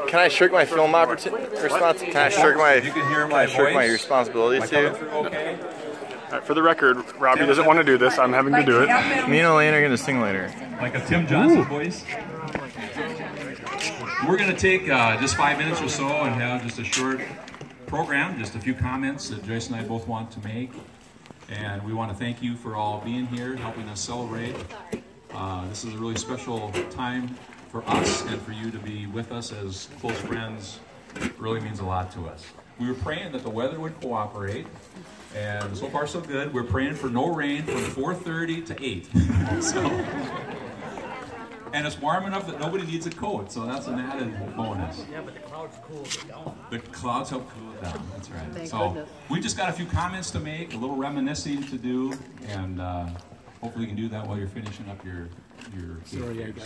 Can I shirk my film response? Can I shirk my? You can hear my voice. My responsibility too. Okay. For the record, Robbie doesn't want to do this. I'm having to do it. Me and Elaine are going to sing later. Like a Tim Johnson voice. We're going to take just 5 minutes or so and have just a short program, just a few comments that Joyce and I both want to make. And we want to thank you for all being here, helping us celebrate. This is a really special time for us and for you to be with us as close friends. It really means a lot to us. We were praying that the weather would cooperate, and so far so good. We're praying for no rain from 4:30 to 8. And it's warm enough that nobody needs a coat, so that's an added bonus. Yeah, but the clouds cool it down. The clouds help cool it down, that's right. Thank so goodness. We just got a few comments to make, a little reminiscing to do, and hopefully you can do that while you're finishing up your Sorry, I got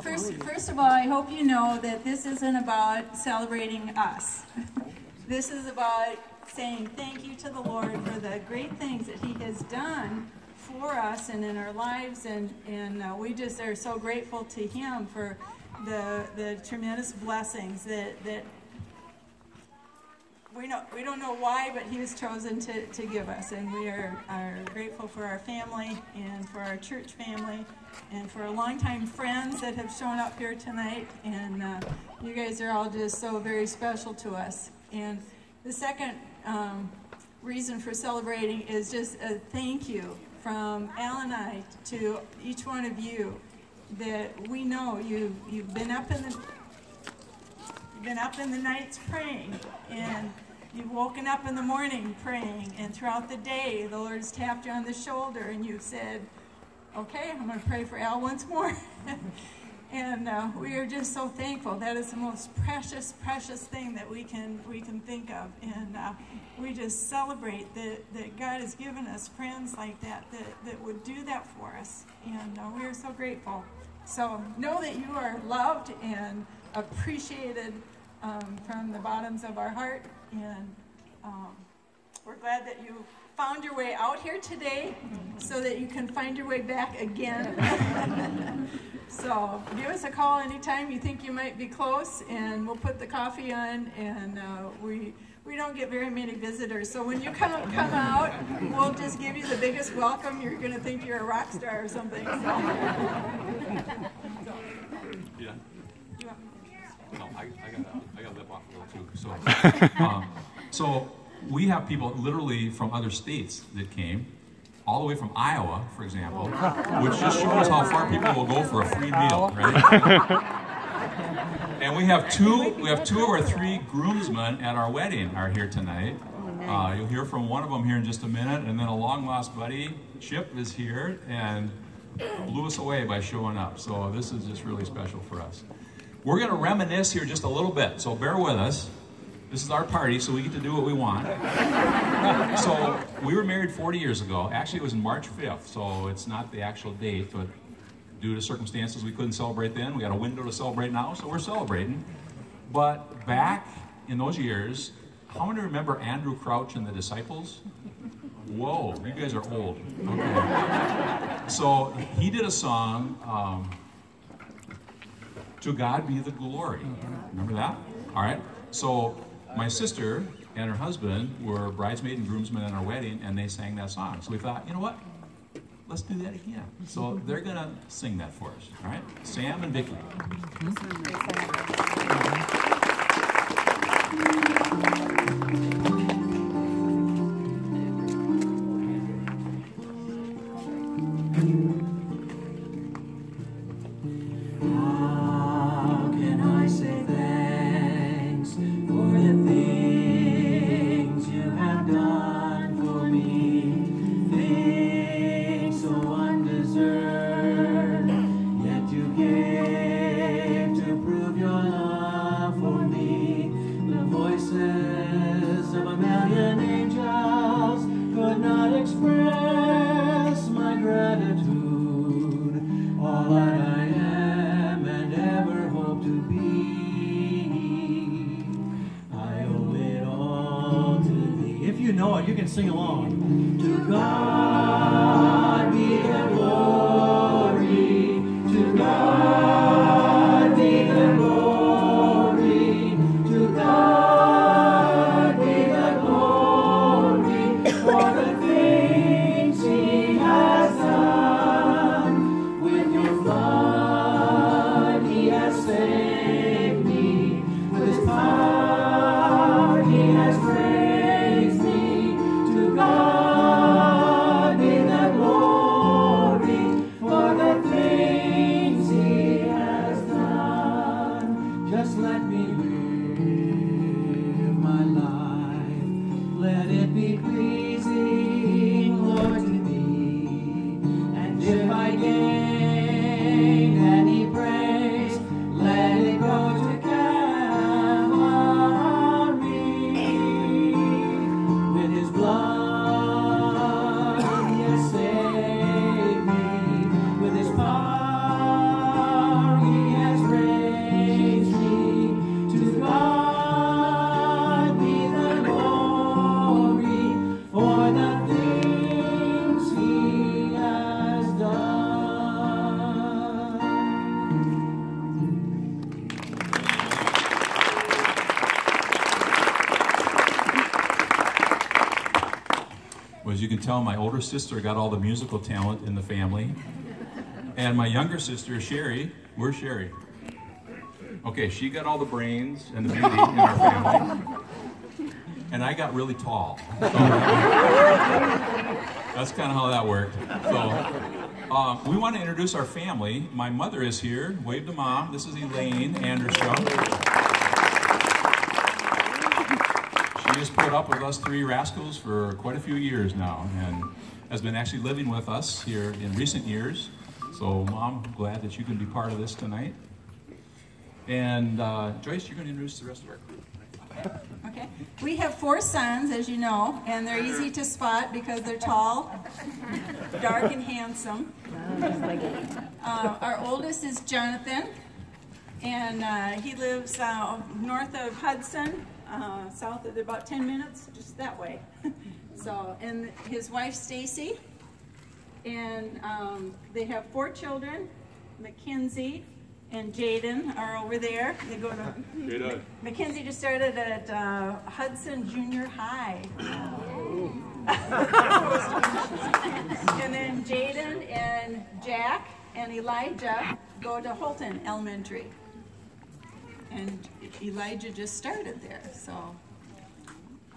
First of all, I hope you know that this isn't about celebrating us. This is about saying thank you to the Lord for the great things that He has done for us and in our lives, and we just are so grateful to Him for the tremendous blessings that we don't know why, but He has chosen to give us, and we are grateful for our family and for our church family and for our longtime friends that have shown up here tonight, and you guys are all just so very special to us. And the second reason for celebrating is just a thank you from Al and I to each one of you, that we know you've been up in the nights praying, and you've woken up in the morning praying, and throughout the day the Lord's tapped you on the shoulder and you've said, okay, I'm going to pray for Al once more. And we are just so thankful. That is the most precious thing that we can think of, and we just celebrate that God has given us friends like that would do that for us, and we are so grateful. So know that you are loved and appreciated from the bottoms of our heart, and we're glad that you found your way out here today so that you can find your way back again. So give us a call anytime you think you might be close, and we'll put the coffee on, and we don't get very many visitors, so when you come out, we'll just give you the biggest welcome. You're going to think you're a rock star or something. So. Yeah. No, I got to lip off a little too. So we have people literally from other states that came, all the way from Iowa, for example, which just shows how far people will go for a free meal, right? And we have two of our three groomsmen at our wedding are here tonight. You'll hear from one of them here in just a minute, and then a long lost buddy, Chip, is here and blew us away by showing up. So this is just really special for us. We're going to reminisce here just a little bit, so bear with us. This is our party, so we get to do what we want. So we were married 40 years ago. Actually, it was March 5th, so it's not the actual date, but due to circumstances we couldn't celebrate then. We got a window to celebrate now, so we're celebrating. But back in those years, how many remember Andrew Crouch and the Disciples? Whoa, you guys are old. Okay. So he did a song, To God Be the Glory. Remember that? All right. So my sister and her husband were bridesmaid and groomsmen at our wedding, and they sang that song. So we thought, you know what? Let's do that again. So they're going to sing that for us. All right? Sam and Vicki. You can sing along. To God be the glory, to God. gained any praise, let it go to Calvary. With his blood he has saved me, with his power he has raised me. To God be the glory for the things he has done. Well, as you can tell, my older sister got all the musical talent in the family. And my younger sister, Sherry, where's Sherry? Okay, she got all the brains and the beauty in our family. And I got really tall. So, that's kind of how that worked. So, we want to introduce our family. My mother is here. Wave to Mom. This is Elaine Anderstrom. She has put up with us three rascals for quite a few years now and has been actually living with us here in recent years. So, Mom, I'm glad that you can be part of this tonight. And Joyce, you're going to introduce the rest of our group. Okay. We have 4 sons, as you know, and they're easy to spot because they're tall, dark, and handsome. Our oldest is Jonathan, and he lives north of Hudson, south of about 10 minutes, just that way. So, and his wife Stacy, and they have 4 children. Mackenzie and Jaden are over there. They go to Mackenzie just started at Hudson Junior High. And then Jaden and Jack and Elijah go to Holton Elementary. And Elijah just started there, so.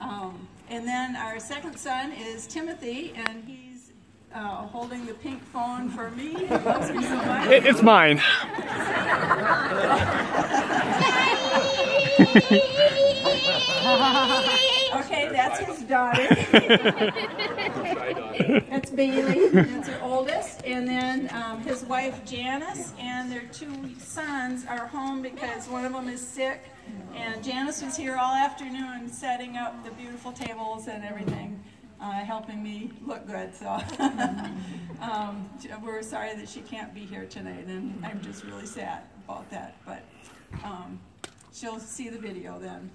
And then our second son is Timothy, and he's holding the pink phone for me. He loves me so much. It's mine. Okay, that's his daughter. That's Bailey. That's her oldest. And then his wife Janice and their 2 sons are home because one of them is sick. And Janice was here all afternoon setting up the beautiful tables and everything, helping me look good. So we're sorry that she can't be here tonight, and I'm just really sad about that. But she'll see the video then.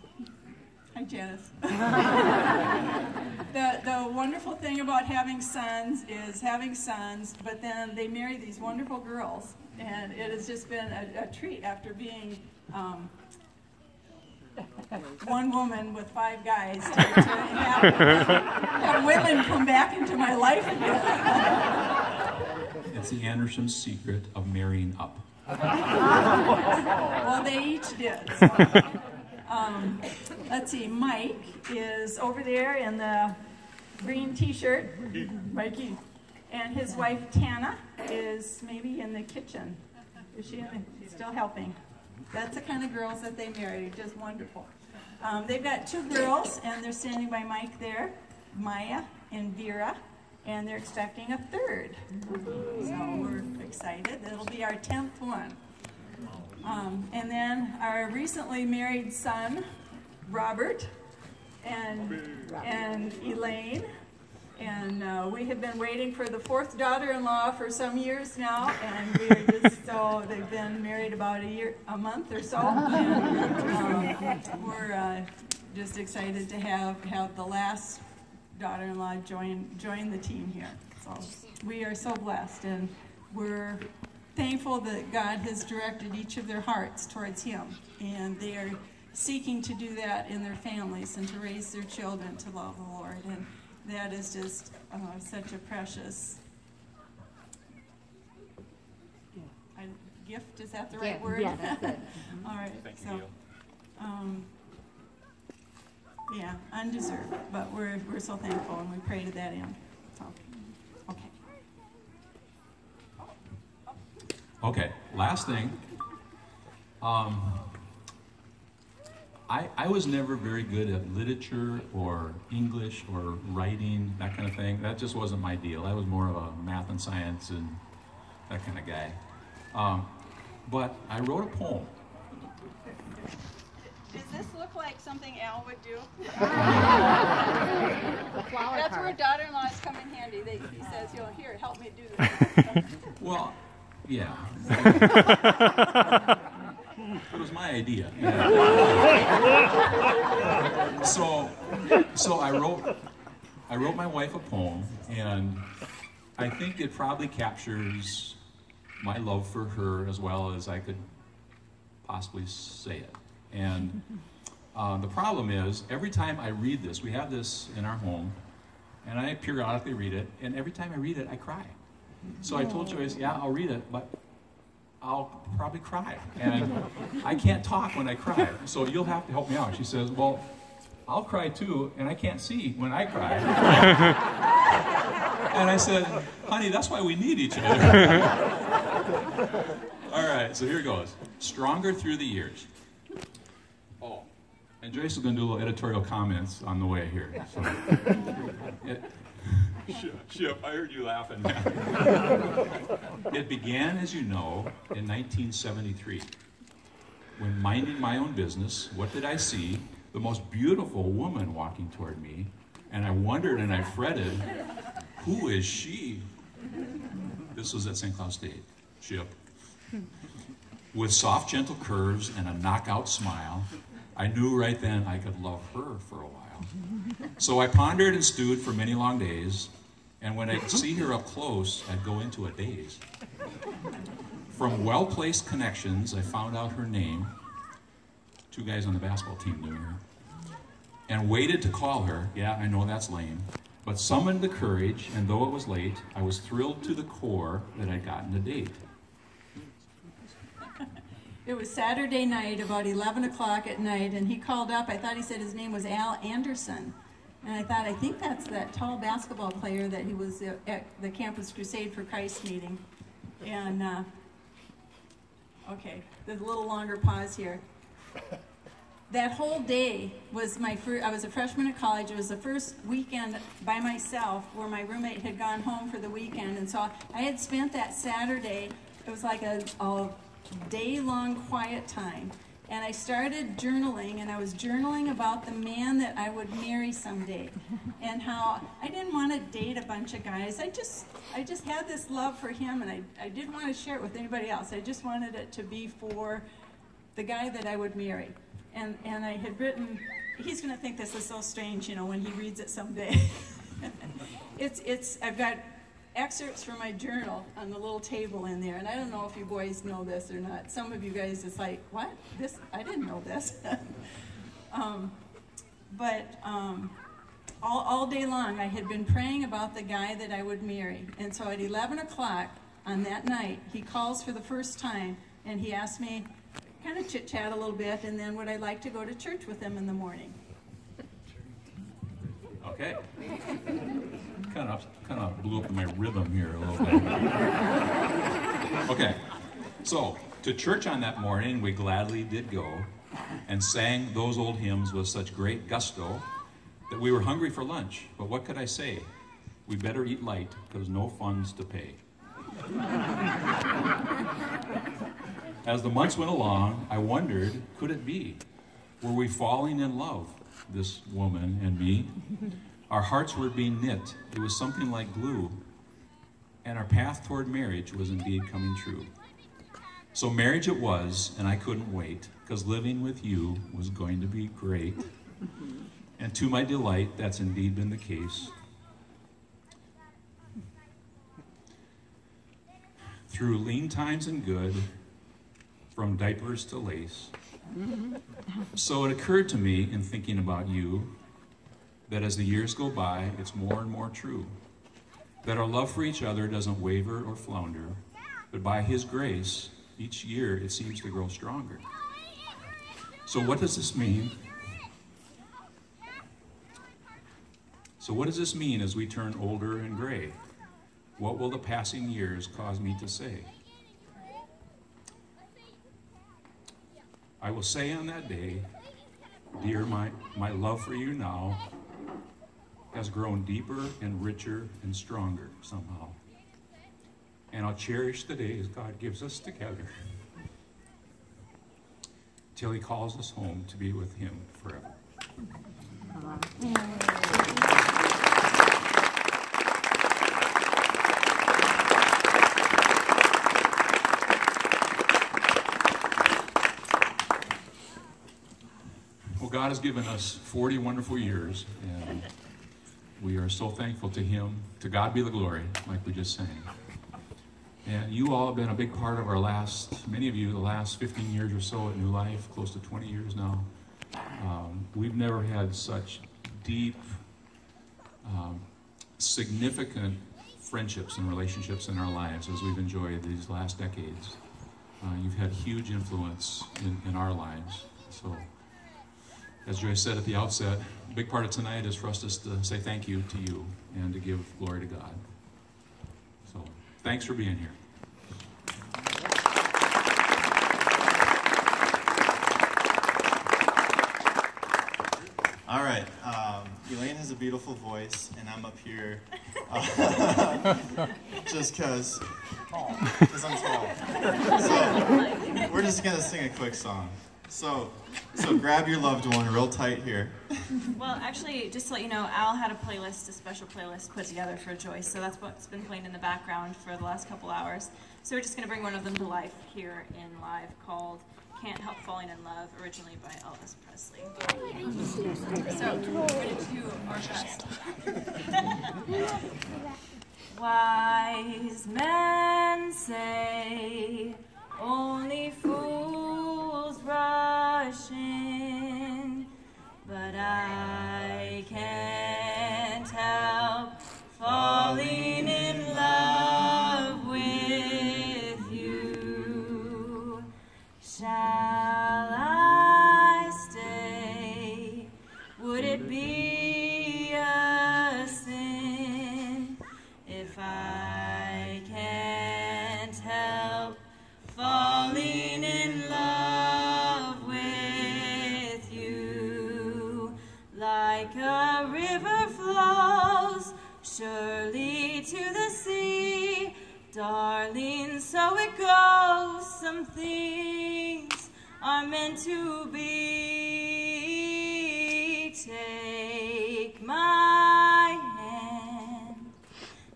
Hi, Janice. The wonderful thing about having sons is having sons, but then they marry these wonderful girls, and it has just been a treat after being one woman with 5 guys to have women come back into my life again. It's the Anderstrom's secret of marrying up. Well, they each did. So. Let's see, Mike is over there in the green t-shirt. Mikey. And his wife Tana is maybe in the kitchen. Is she in the, she's still helping. That's the kind of girls that they marry, just wonderful. They've got 2 girls, and they're standing by Mike there, Maya and Vera, and they're expecting a 3rd. So we're excited. It'll be our 10th one. And then our recently married son, Robert, and Elaine. And we have been waiting for the 4th daughter-in-law for some years now, and we are just so they've been married about a month or so, and we're just excited to have the last daughter-in-law join the team here. So we are so blessed, and we're thankful that God has directed each of their hearts towards Him, and they are seeking to do that in their families and to raise their children to love the Lord. And that is just such a precious gift. Is that the right word? Yeah, that's it. All right. So, yeah, undeserved, but we're so thankful, and we pray to that end. So, okay. Okay, last thing. I was never very good at literature or English or writing, that kind of thing. That just wasn't my deal. I was more of a math and science and that kind of guy. But I wrote a poem. Does this look like something Al would do? That's where daughter-in-laws come in handy. He says, here, help me do this. Well, yeah. It was my idea. So I wrote my wife a poem, and I think it probably captures my love for her as well as I could possibly say it. And the problem is, every time I read this, we have this in our home, and I periodically read it, and every time I read it, I cry. So I told Joyce, yeah, I'll read it, but I'll probably cry. And I can't talk when I cry, so you'll have to help me out. She says, well, I'll cry too, and I can't see when I cry. And I said, honey, that's why we need each other. All right, so here goes. Stronger through the years. Oh, and Joyce is going to do a little editorial comments on the way here. So, Chip, I heard you laughing. It began, as you know, in 1973. When minding my own business, what did I see? The most beautiful woman walking toward me, and I wondered and I fretted, who is she? This was at St. Cloud State, Chip. With soft, gentle curves and a knockout smile, I knew right then I could love her for a while. So I pondered and stewed for many long days, and when I'd see her up close, I'd go into a daze. From well-placed connections, I found out her name. 2 guys on the basketball team knew her. And waited to call her. Yeah, I know that's lame. But summoned the courage, and though it was late, I was thrilled to the core that I'd gotten a date. It was Saturday night, about 11 o'clock at night, and he called up. I thought he said his name was Al Anderstrom. And I thought, I think that's that tall basketball player that he was at the Campus Crusade for Christ meeting. And, okay, there's a little longer pause here. That whole day was my first, I was a freshman at college. It was the first weekend by myself where my roommate had gone home for the weekend. And so I had spent that Saturday, it was like a day-long quiet time. And I started journaling, and I was journaling about the man that I would marry someday, and how I didn't want to date a bunch of guys. I just had this love for him, and I didn't want to share it with anybody else. I just wanted it to be for the guy that I would marry. And I had written, he's going to think this is so strange, you know, when he reads it someday. I've got excerpts from my journal on the little table in there, and I don't know if you boys know this or not. Some of you guys, it's like, what? This? I didn't know this. All day long, I had been praying about the guy that I would marry. And so at 11 o'clock on that night, he calls for the first time, and he asked me, kind of chit-chat a little bit, and then would I like to go to church with him in the morning? Okay. Kind of blew up my rhythm here a little bit. Okay. So, to church on that morning, we gladly did go and sang those old hymns with such great gusto that we were hungry for lunch. But what could I say? We better eat light, because no funds to pay. As the months went along, I wondered, could it be? Were we falling in love, this woman and me? Our hearts were being knit. It was something like glue. And our path toward marriage was indeed coming true. So marriage it was, and I couldn't wait, because living with you was going to be great. And to my delight, that's indeed been the case. Through lean times and good, from diapers to lace. So it occurred to me in thinking about you that as the years go by, it's more and more true. That our love for each other doesn't waver or flounder, but by His grace, each year it seems to grow stronger. So what does this mean? So what does this mean as we turn older and gray? What will the passing years cause me to say? I will say on that day, dear, my love for you now has grown deeper and richer and stronger somehow. and I'll cherish the days God gives us together till He calls us home to be with Him forever. Well, God has given us 40 wonderful years, and we are so thankful to Him. To God be the glory, like we just sang. And you all have been a big part of our many of you, the last 15 years or so at New Life, close to 20 years now. We've never had such deep, significant friendships and relationships in our lives as we've enjoyed these last decades. You've had huge influence in our lives. So, as Joyce said at the outset, a big part of tonight is for us just to say thank you to you and to give glory to God. So, thanks for being here. All right. Elaine has a beautiful voice, and I'm up here just because I'm tall. So we're just gonna sing a quick song. So grab your loved one real tight here. Well, actually, just to let you know, Al had a special playlist put together for Joyce, so that's what's been playing in the background for the last couple hours. So we're just going to bring one of them to life here in live, called Can't Help Falling in Love, originally by Elvis Presley. So we're going to do our best. Wise men say only fools rush in, but I can't help falling in love with you. Shall I stay? Would it be a sin if I can't help falling in love with you? Like a river flows surely to the sea, darling, so it goes. Some things are meant to be. Take my hand,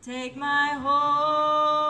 take my whole